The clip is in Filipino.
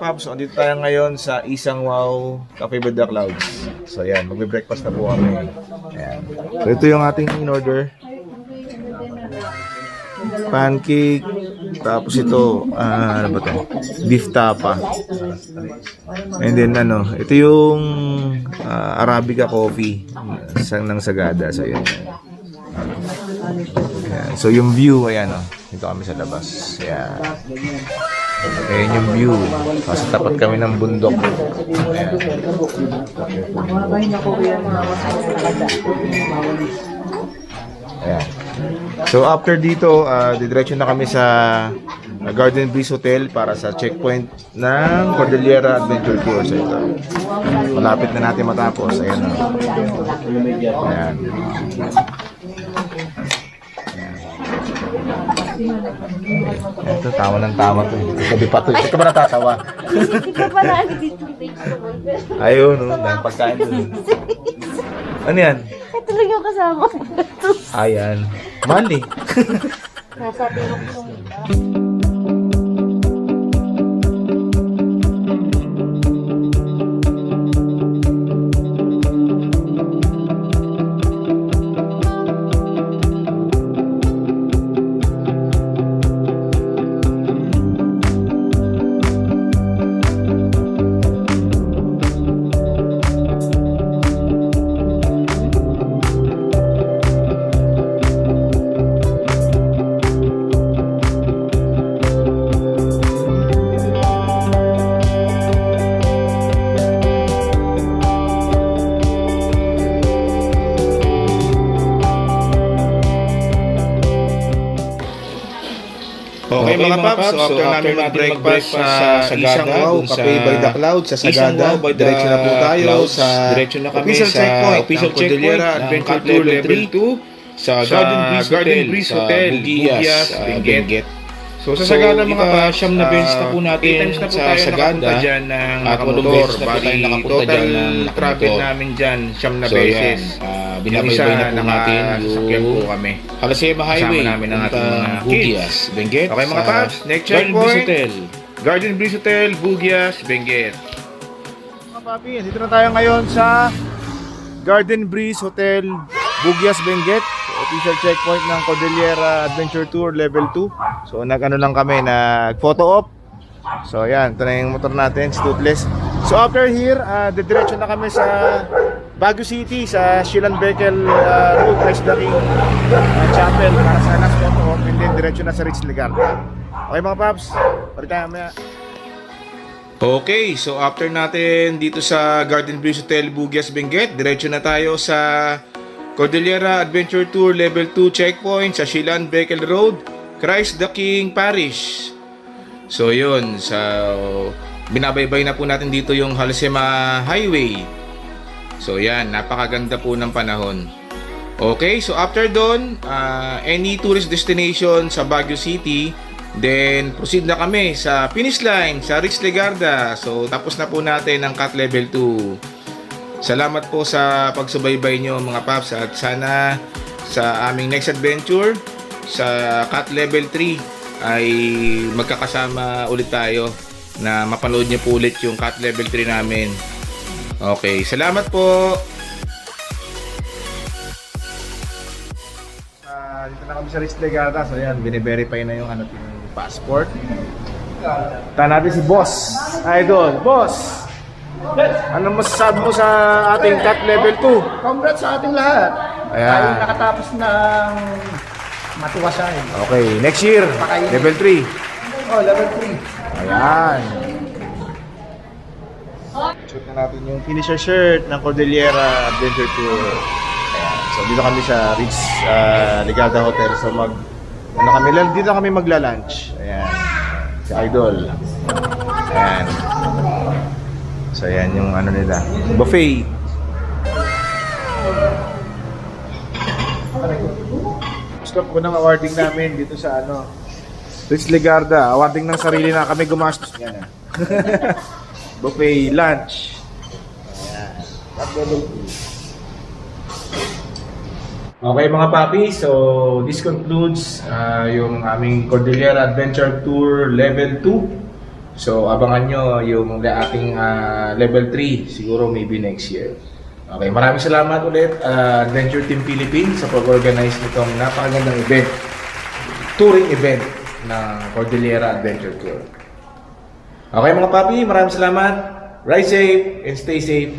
paps, so dito tayo ngayon sa Isang Wow Cafe by the Clouds. So ayan, magbe-breakfast na po kami. Ayan. So ito yung ating in-order. Pancake, tapos ito, ano ba ito? Beef tapa. And then ito yung Arabica coffee ng Sagada. So yun. Ayan. So yung view, ayan dito kami sa labas. Ayan. Ayan yung view. Kasi tapat kami ng bundok. Ayan. Ayan. So after dito, didiretso na kami sa Garden Breeze Hotel para sa checkpoint ng Cordillera Adventure Tour. So ito, malapit na natin matapos. Ayan. Ayan. Ito, tawa ng tawa to. Sabi pa to. Hindi ka ba natatawa? Hindi ka pa naalit dito. Ayun, dahil pagkain doon. Ano yan? Ito lang yung kasama. Ayan. Mali. Nasa tingok yung Okay mga paps, so after namin mag-breakfast sa Isang Wow Cafe by the Clouds sa Sagada, diretso na po tayo sa official checkpoint ng Cordillera Adventure Tour Level 2 sa Garden Breeze Hotel, Bugias, Benguet. So sa Sagada mga paps, siyam na beses na po natin sa Sagada at 8 beses na po tayo nakapunta dyan ng travel namin dyan, siyam na beses. Binabaybay na po natin yung po kami. Halasema Highway, Kasama namin ang ating mga Bugias, Benguet. Okay mga paps, next checkpoint, Garden Breeze Hotel, Bugias, Benguet. Mga papi, dito na tayo ngayon sa Garden Breeze Hotel, Bugias, Benguet. Official checkpoint ng Cordillera Adventure Tour Level 2. So nag-ano lang kami, nag-photo op. So ayan, ito na yung motor natin, Toothless. So after here, didiretso na kami sa Baguio City, sa Shilan Beckel Road, Christ the King Chapel para sa last photo op. And then diretso na sa Ritz Legarda. Okay mga paps, balik tayo mamaya. Okay, so after natin dito sa Garden Breeze Hotel, Bugias, Benguet, diretso na tayo sa Cordillera Adventure Tour Level 2 checkpoint sa Shilan Beckel Road, Christ the King Parish. So yun, binabaybay na po natin dito yung Halasema Highway. So yan, napakaganda po ng panahon. Okay, so after doon, any tourist destination sa Baguio City, then proceed na kami sa finish line sa Ritz Legarda. So tapos na po natin ang Cat Level 2. Salamat po sa pagsubaybay nyo mga paps, at sana sa aming next adventure sa Cat Level 3 ay magkakasama ulit tayo na mapanood nyo po ulit yung Cat Level 3 namin. Okay, salamat po. Dito na kami sa Ritz Legarda. So yan, bine-verify na yung yung passport. Tahan natin si Boss Idol. Boss, ano masasabi mo sa ating Cat Level 2? Congrats sa ating lahat. Ayan. Tayo nakatapos ng matiwasay. Okay, next year, Level 3. Oh, level 3. Ayan. Shoot na natin yung finisher shirt ng Cordillera Adventure Tour. Ayan. So dito kami sa Ritz Legarda Hotel. So dito kami magla-lunch. Ayan. Si Idol. Ayan. So ayan yung nila, buffet. Gusto ko ng awarding namin dito sa Ritz Legarda. Awarding ng sarili na kami gumastos niyan. Buffet lunch. Ayan. Okay mga papi, so this concludes yung aming Cordillera Adventure Tour Level 2. So, abangan nyo yung ating level 3, siguro maybe next year. Okay, maraming salamat ulit, Adventure Team Philippines, sa pag-organize nitong napakagandang event, touring event ng Cordillera Adventure Tour. Okay mga papi, maraming salamat. Ride safe and stay safe.